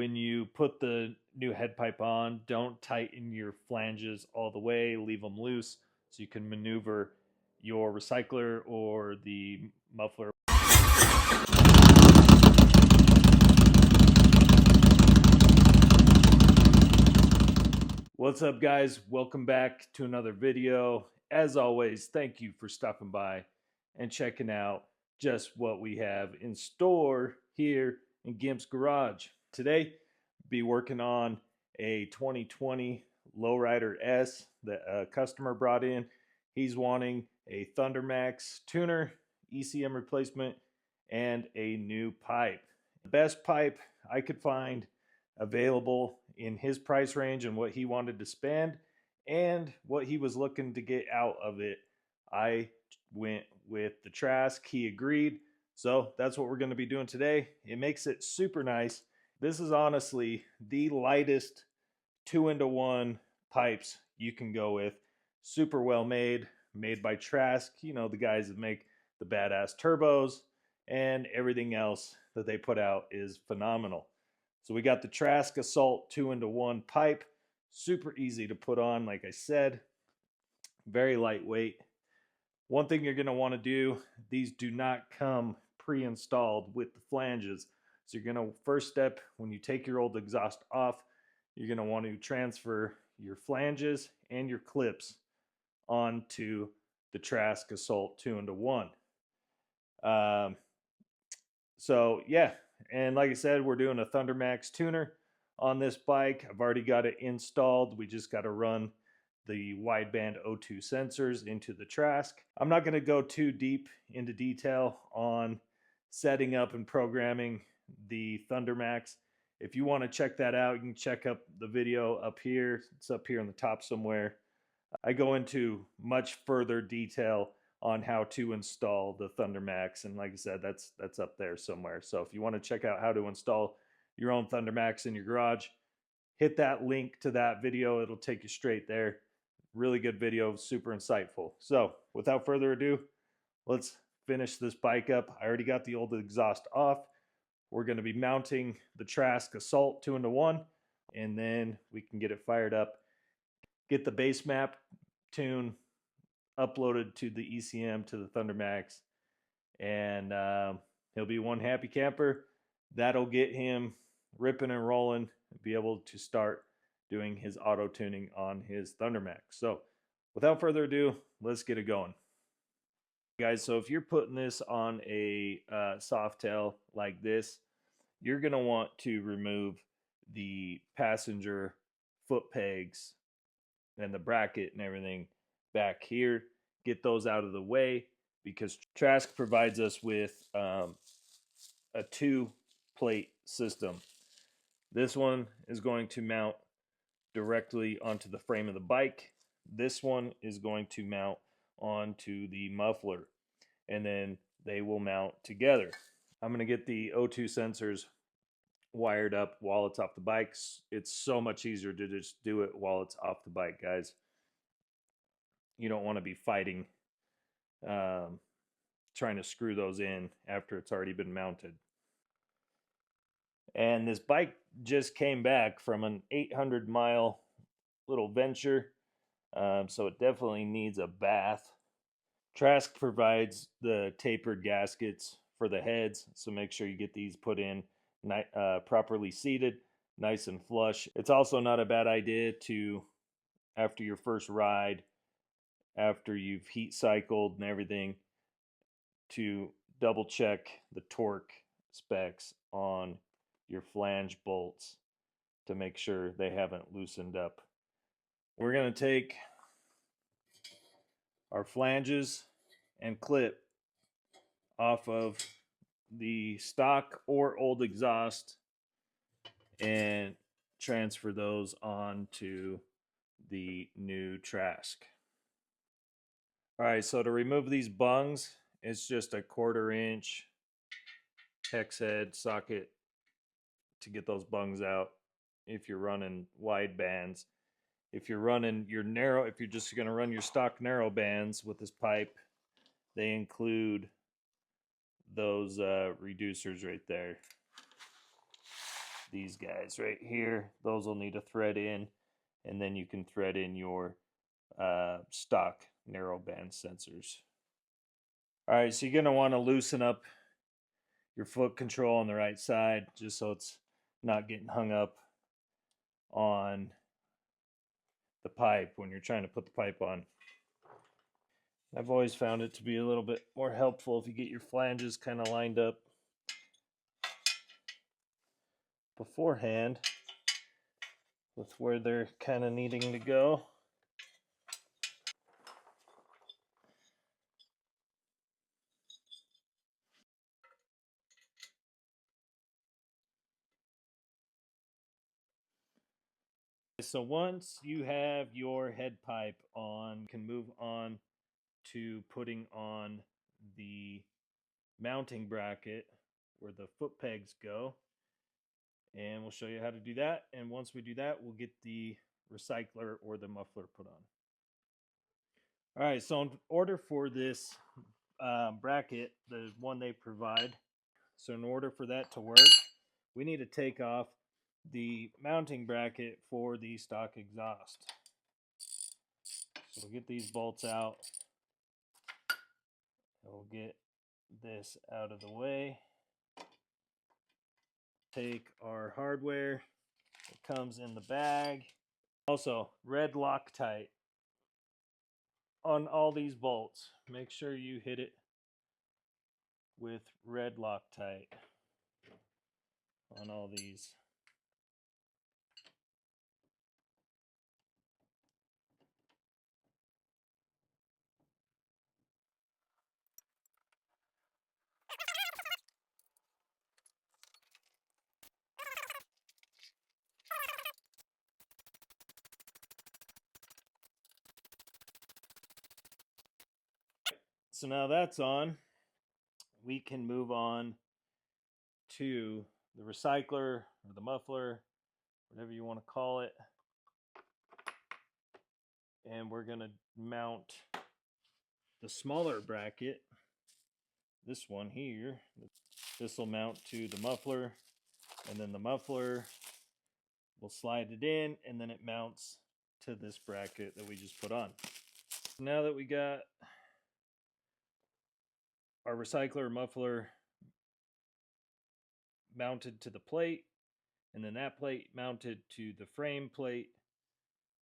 when you put the new head pipe on, don't tighten your flanges all the way, leave them loose so you can maneuver your recycler or the muffler. What's up, guys? Welcome back to another video. As always, thank you for stopping by and checking out just what we have in store here in Gimp's Garage. Today, be working on a 2020 Lowrider S that a customer brought in. He's wanting a Thundermax tuner, ECM replacement, and a new pipe. The best pipe I could find available in his price range and what he wanted to spend and what he was looking to get out of it. I went with the Trask. He agreed. So that's what we're going to be doing today. It makes it super nice. This is honestly the lightest 2-into-1 pipes you can go with. Super well made by Trask. You know, the guys that make the badass turbos, and everything else that they put out is phenomenal. So we got the Trask Assault 2-into-1 pipe. Super easy to put on, like I said. Very lightweight. One thing you're going to want to do, these do not come pre-installed with the flanges. So you're going to, first step, when you take your old exhaust off, you're going to want to transfer your flanges and your clips onto the Trask Assault 2-into-1. So yeah, and like I said, we're doing a Thundermax tuner on this bike. I've already got it installed. We just got to run the wideband O2 sensors into the Trask. I'm not going to go too deep into detail on setting up and programming the Thundermax. If you want to check that out, you can check up the video up here. It's up here on the top somewhere. I go into much further detail on how to install the Thundermax, and like I said, that's up there somewhere. So if you want to check out how to install your own Thundermax in your garage, hit that link to that video. It'll take you straight there. Really good video, super insightful. So without further ado, let's finish this bike up. I already got the old exhaust off. We're going to be mounting the Trask Assault 2-into-1, and then we can get it fired up, get the base map tune uploaded to the ECM, to the Thundermax, and he'll be one happy camper. That'll get him ripping and rolling, be able to start doing his auto tuning on his Thundermax. So without further ado, let's get it going. Guys, so if you're putting this on a Softail like this, you're going to want to remove the passenger foot pegs and the bracket and everything back here. Get those out of the way, because Trask provides us with a 2-plate system. This one is going to mount directly onto the frame of the bike. This one is going to mount onto the muffler, and then they will mount together. I'm going to get the O2 sensors wired up while it's off the bike. It's so much easier to just do it while it's off the bike, guys. You don't want to be fighting trying to screw those in after it's already been mounted. And this bike just came back from an 800-mile little venture, so it definitely needs a bath. Trask provides the tapered gaskets for the heads, so make sure you get these put in properly seated, nice and flush. It's also not a bad idea to, after your first ride, after you've heat cycled and everything, to double check the torque specs on your flange bolts to make sure they haven't loosened up. We're going to take our flanges and clip off of the stock or old exhaust and transfer those onto the new Trask. All right, so to remove these bungs, it's just a 1/4 inch hex head socket to get those bungs out if you're running wide bands. If you're running your narrow, if you're just going to run your stock narrow bands with this pipe, they include those reducers right there. these guys right here. Those will need a thread in, and then you can thread in your stock narrowband sensors. All right, so you're going to want to loosen up your foot control on the right side just so it's not getting hung up on the pipe when you're trying to put the pipe on. I've always found it to be a little bit more helpful if you get your flanges kind of lined up beforehand with where they're kind of needing to go. So once you have your head pipe on, you can move on to putting on the mounting bracket where the foot pegs go. And we'll show you how to do that. And once we do that, we'll get the recycler or the muffler put on. All right, so in order for this bracket, the one they provide, so in order for that to work, we need to take off the mounting bracket for the stock exhaust. So we'll get these bolts out. And we'll get this out of the way. Take our hardware. It comes in the bag. Also, red Loctite on all these bolts. Make sure you hit it with red Loctite on all these. So now that's on, we can move on to the recycler or the muffler, whatever you want to call it. And we're going to mount the smaller bracket, this one here. This will mount to the muffler, and then the muffler will slide it in, and then it mounts to this bracket that we just put on. Now that we got our recycler muffler mounted to the plate, and then that plate mounted to the frame plate,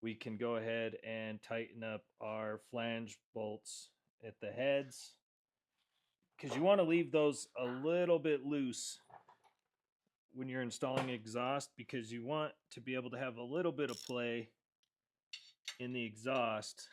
we can go ahead and tighten up our flange bolts at the heads, because you want to leave those a little bit loose when you're installing exhaust, because you want to be able to have a little bit of play in the exhaust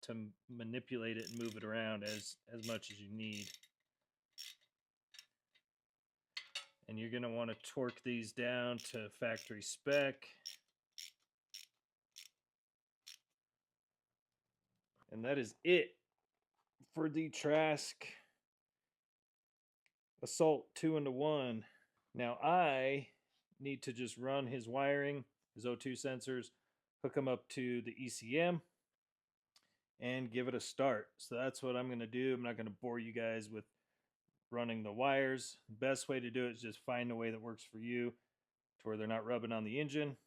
to manipulate it and move it around as much as you need. And you're going to want to torque these down to factory spec. And that is it for the Trask Assault 2-in-1. Now I need to just run his wiring, his O2 sensors, hook them up to the ECM, and give it a start. So that's what I'm going to do. I'm not going to bore you guys with running the wires. The best way to do it is just find a way that works for you to where they're not rubbing on the engine.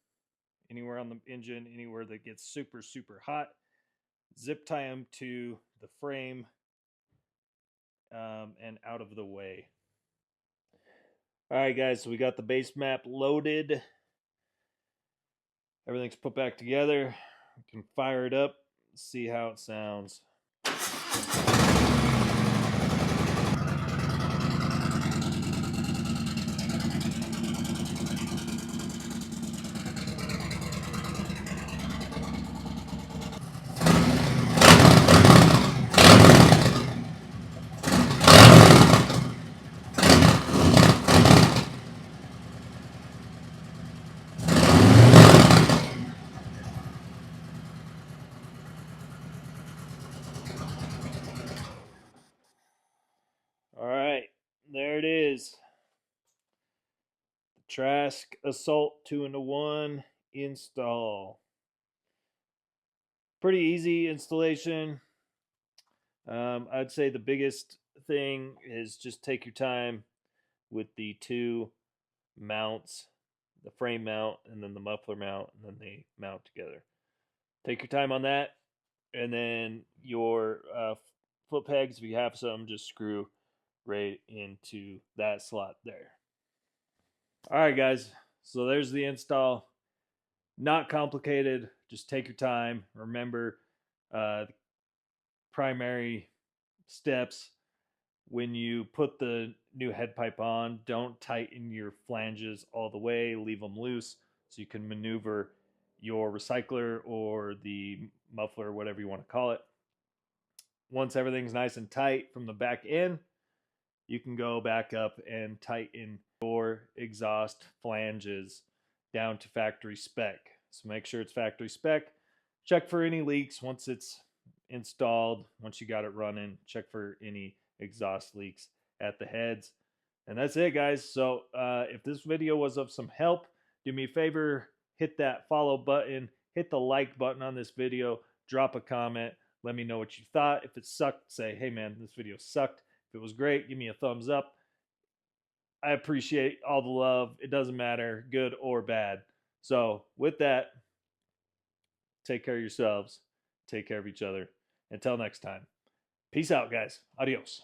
Anywhere on the engine, anywhere that gets super, super hot, zip tie them to the frame and out of the way. All right, guys, so we got the base map loaded. Everything's put back together. We can fire it up, see how it sounds. All right, there it is. The Trask Assault 2-in-1 install. Pretty easy installation. I'd say the biggest thing is just take your time with the two mounts the frame mount, and then the muffler mount, and then they mount together. Take your time on that, and then your foot pegs, if you have some, just screw right into that slot there. All right, guys, so there's the install. Not complicated, just take your time. Remember the primary steps. When you put the new head pipe on, don't tighten your flanges all the way, leave them loose so you can maneuver your recycler or the muffler, whatever you want to call it. Once everything's nice and tight from the back end, you can go back up and tighten your exhaust flanges down to factory spec. So make sure it's factory spec. Check for any leaks once it's installed. Once you got it running, check for any exhaust leaks at the heads. And that's it, guys. So if this video was of some help, do me a favor, hit that follow button, hit the like button on this video, drop a comment, let me know what you thought. If it sucked, say, hey man, this video sucked. If it was great, give me a thumbs up. I appreciate all the love. It doesn't matter, good or bad. So with that, take care of yourselves. Take care of each other. Until next time. Peace out, guys. Adios.